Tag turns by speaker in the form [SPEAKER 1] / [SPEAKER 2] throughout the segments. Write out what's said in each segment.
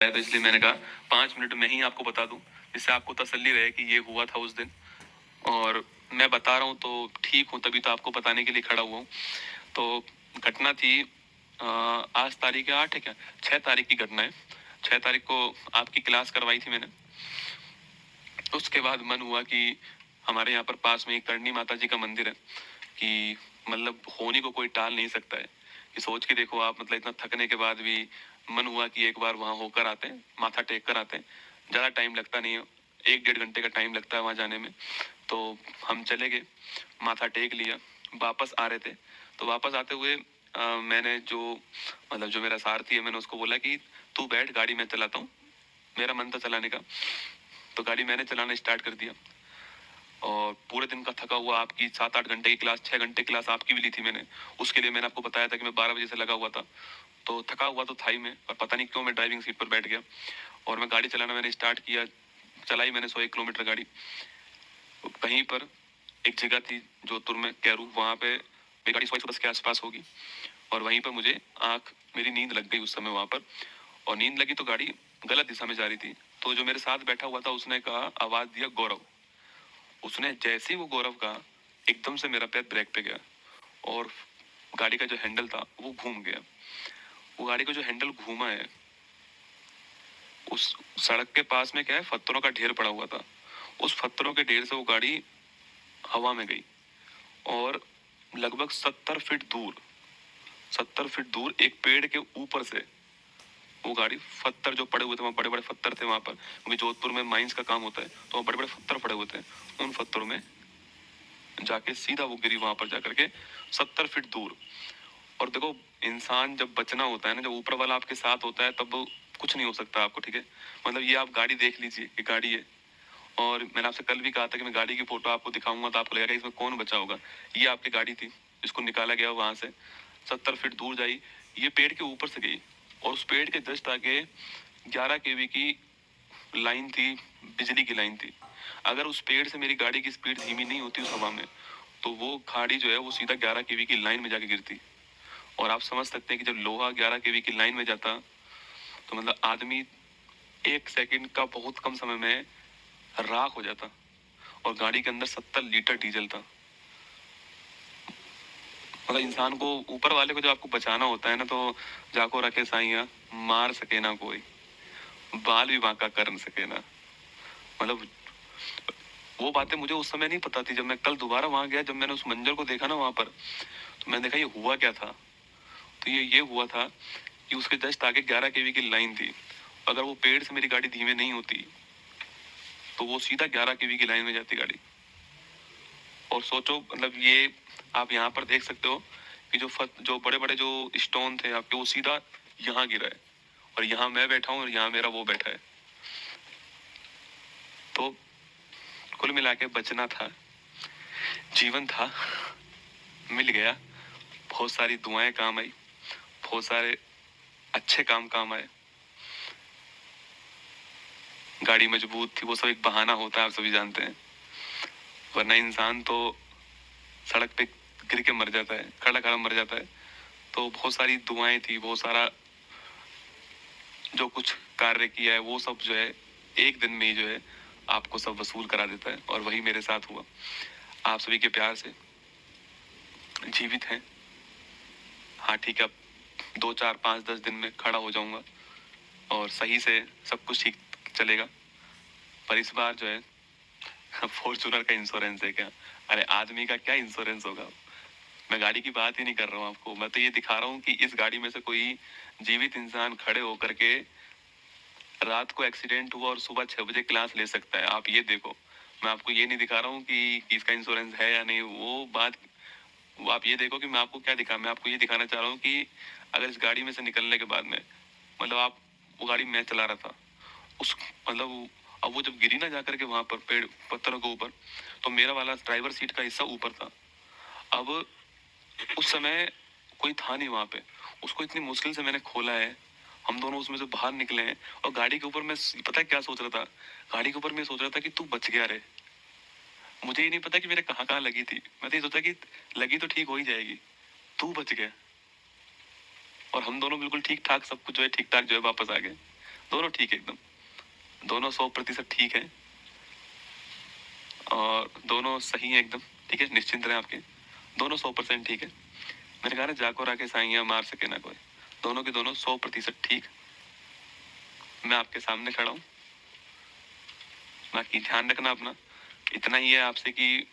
[SPEAKER 1] है, तो इसलिए मैंने कहा 5 मिनट में ही आपको बता दूं, जिससे आपको तसल्ली रहे कि ये हुआ था उस दिन। और मैं बता रहा हूँ तो ठीक हूँ, तभी तो आपको बताने के लिए खड़ा हुआ हूँ। तो घटना थी, आज तारीख है 8 है क्या, 6 तारीख की घटना है। 6 तारीख को आपकी क्लास करवाई थी मैंने। उसके बाद मन हुआ कि हमारे यहाँ पर पास में एक करणी माता जी का मंदिर है, कि मतलब होने को कोई टाल नहीं सकता है। कि सोच के देखो आप, मतलब इतना थकने के बाद भी मन हुआ कि एक बार वहाँ होकर आते हैं, माथा टेक कर आते हैं। ज़्यादा टाइम लगता नहीं है, 1 डेढ़ घंटे का टाइम लगता है वहाँ जाने में। तो हम चले गए, माथा टेक लिया, वापस आ रहे थे। तो वापस आते हुए मैंने जो, मतलब जो मेरा सारथी है, मैंने उसको बोला कि तू बैठ, गाड़ी मैं चलाता हूँ। मेरा मन था चलाने का, तो गाड़ी मैंने चलाना स्टार्ट कर दिया। और पूरे दिन का थका हुआ, आपकी 7 8 घंटे की क्लास, 6 घंटे क्लास आपकी भी ली थी मैंने। उसके लिए मैंने आपको बताया था कि मैं 12 बजे से लगा हुआ था। तो थका हुआ तो था ही मैं, और पता नहीं क्यों मैं ड्राइविंग सीट पर बैठ गया और मैं गाड़ी चलाना मैंने स्टार्ट किया। चलाई मैंने 100 1 किलोमीटर गाड़ी। कहीं पर एक जगह थी जोधपुर में, कैरू, वहां पे मेरी गाड़ी 110 के आसपास होगी। और वहीं पर मुझे मेरी नींद लग गई उस समय वहां पर। और नींद लगी तो गाड़ी गलत दिशा में जा रही थी। तो जो मेरे साथ बैठा हुआ था उसने कहा, आवाज दिया, गौरव। उसने जैसे ही वो गौरव कहा, एकदम से मेरा पैर ब्रेक पे गया और गाड़ी का जो हैंडल था वो घूम गया। वो गाड़ी का जो हैंडल घूमा है, उस सड़क के पास में क्या है, पत्थरों का ढेर पड़ा हुआ था। उस पत्थरों के ढेर से वो गाड़ी हवा में गई। और लगभग 70 फीट दूर एक पेड़ के ऊपर से वो गाड़ी, पत्थर जो पड़े हुए थे वहाँ, बड़े बड़े पत्थर थे वहां पर, क्योंकि जोधपुर में माइंस का काम होता है, तो वहाँ बड़े बड़े पत्थर पड़े हुए थे। उन पत्थरों में जाके सीधा वो गिरी, वहां पर जाकर के 70 फीट दूर। और देखो, इंसान जब बचना होता है ना, जब ऊपर वाला आपके साथ होता है, तब कुछ नहीं हो सकता आपको, ठीक है। मतलब ये आप गाड़ी देख लीजिए, ये गाड़ी है। और मैंने आपसे कल भी कहा था कि मैं गाड़ी की फोटो आपको दिखाऊंगा तो आपको लगेगा इसमें कौन बचा होगा। ये आपकी गाड़ी थी जिसको निकाला गया वहां से, 70 फीट दूर जाई। ये पेड़ के ऊपर से गई, और उस पेड़ के जस्ट आगे 11 kV की लाइन थी, बिजली की लाइन थी। अगर उस पेड़ से मेरी गाड़ी की स्पीड धीमी नहीं होती उस हवा में, तो वो गाड़ी जो है वो सीधा 11 kV की लाइन में जाके गिरती। और आप समझ सकते हैं कि जब लोहा 11 kV की लाइन में जाता, तो मतलब आदमी 1 सेकंड का बहुत कम समय में राख हो जाता। और गाड़ी के अंदर 70 लीटर डीजल था। मतलब इंसान को, ऊपर वाले को जब आपको बचाना होता है ना, तो जाको रखे साइया, मार सके ना कोई, बाल भी बांका कर न सके ना। मतलब वो बातें मुझे उस समय नहीं पता थी। जब मैं कल दोबारा वहां गया, जब मैंने उस मंजर को देखा ना वहां पर, तो मैंने देखा ये हुआ क्या था। तो ये हुआ था कि उसके जस्ट आगे 11 kV की लाइन थी। अगर वो पेड़ से मेरी गाड़ी धीमे नहीं होती, तो वो सीधा 11 kV की लाइन में जाती गाड़ी। और सोचो, मतलब ये आप यहाँ पर देख सकते हो कि जो बड़े बड़े जो स्टोन थे आपके, वो सीधा यहाँ गिरा है। और यहाँ मैं बैठा हूँ और यहाँ मेरा वो बैठा है। तो कुल मिला के बचना था, जीवन था, मिल गया। बहुत सारी दुआएं काम आई, बहुत सारे अच्छे काम काम आए। गाड़ी मजबूत थी, वो सब एक बहाना होता है, आप सभी जानते हैं। वरना इंसान तो सड़क पे गिर के मर जाता है, खड़ा खड़ा मर जाता है। तो बहुत सारी दुआएं थी, बहुत सारा जो कुछ कार्य किया है, वो सब जो है एक दिन में ही जो है आपको सब वसूल करा देता है। और वही मेरे साथ हुआ। आप सभी के प्यार से जीवित हैं। हाँ ठीक है, अब 2 4 5 10 दिन में खड़ा हो जाऊंगा और सही से सब कुछ ठीक चलेगा। पर इस बार जो है फॉर्चूनर का इंश्योरेंस है क्या? अरे आदमी का क्या इंश्योरेंस होगा। मैं गाड़ी की बात ही नहीं कर रहा हूँ आपको, मैं तो ये दिखा रहा हूँ कि इस गाड़ी में से कोई जीवित इंसान खड़े होकर के रात को एक्सीडेंट हुआ और सुबह 6 बजे क्लास ले सकता है। आप ये देखो, मैं आपको ये नहीं दिखा रहा हूँ कि इसका इंश्योरेंस है या नहीं, वो बात। वो आप ये देखो कि मैं आपको क्या दिखा, मैं आपको ये दिखाना चाह रहा हूँ कि अगर इस गाड़ी में से निकलने के बाद में, मतलब आप, वो गाड़ी मैं चला रहा था उस, मतलब अब वो जब गिरी ना जाकर के वहां पर पेड़ पत्थरों के ऊपर, तो मेरा वाला ड्राइवर सीट का हिस्सा ऊपर था। अब उस समय कोई था नहीं वहां पे। उसको इतनी मुश्किल से मैंने खोला है, हम दोनों उसमें से बाहर निकले हैं। और गाड़ी के ऊपर मैं, पता है क्या सोच रहा था? गाड़ी के ऊपर मैं सोच रहा था कि तू बच गया रे। मुझे ये नहीं पता कि मेरे कहाँ कहाँ लगी थी। मैं तो ये सोचा कि लगी तो ठीक हो ही जाएगी, तू बच गया। और हम दोनों बिल्कुल ठीक ठाक, सब कुछ जो है ठीक ठाक जो है वापस आ गए। दोनों ठीक है एकदम, दोनों 100% ठीक है और दोनों सही है एकदम। ठीक है, निश्चिंत रहे आपके, दोनों 100% ठीक है। मेरे कहा जाको राके साइया मार सके ना कोई, दोनों के दोनों 100% ठीक। मैं आपके सामने खड़ा हूँ, बाकी ध्यान रखना अपना। इतना ही है आपसे कि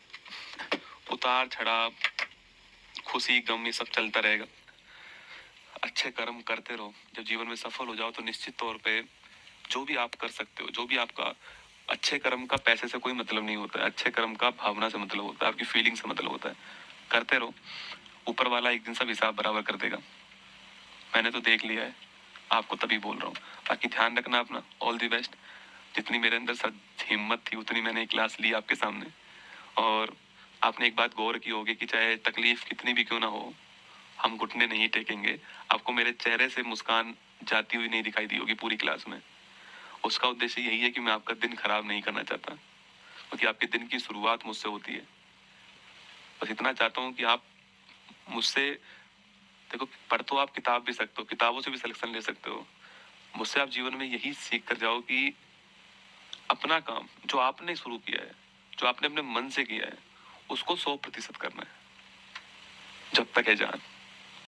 [SPEAKER 1] उतार चढ़ाव, खुशी गम, ये सब चलता रहेगा। अच्छे कर्म करते रहो। जब जीवन में सफल हो जाओ तो निश्चित तौर पे जो भी आप कर सकते हो, जो भी आपका, अच्छे कर्म का पैसे से कोई मतलब नहीं होता है, अच्छे कर्म का भावना से मतलब होता है, आपकी फीलिंग से मतलब होता है। करते रहो, ऊपर वाला एक दिन सब हिसाब बराबर कर देगा। मैंने तो देख लिया है, आपको तभी बोल रहा हूँ। बाकी ध्यान रखना अपना, ऑल दी बेस्ट। जितनी मेरे अंदर सच हिम्मत थी उतनी मैंने एक क्लास ली आपके सामने। और आपने एक बात गौर की होगी कि चाहे तकलीफ कितनी भी क्यों ना हो, हम घुटने नहीं टेकेंगे। आपको मेरे चेहरे से मुस्कान जाती हुई नहीं दिखाई दी होगी पूरी क्लास में। उसका उद्देश्य यही है कि मैं आपका दिन खराब नहीं करना चाहता, क्योंकि आपके दिन की शुरुआत मुझसे होती है। बस इतना चाहता हूँ कि आप मुझसे, देखो पढ़ तो आप किताब भी सकते हो, किताबों से भी सिलेक्शन ले सकते हो। मुझसे आप जीवन में यही सीख कर जाओ कि अपना काम जो आपने शुरू किया है, जो आपने अपने मन से किया है, उसको 100% करना है जब तक है जान।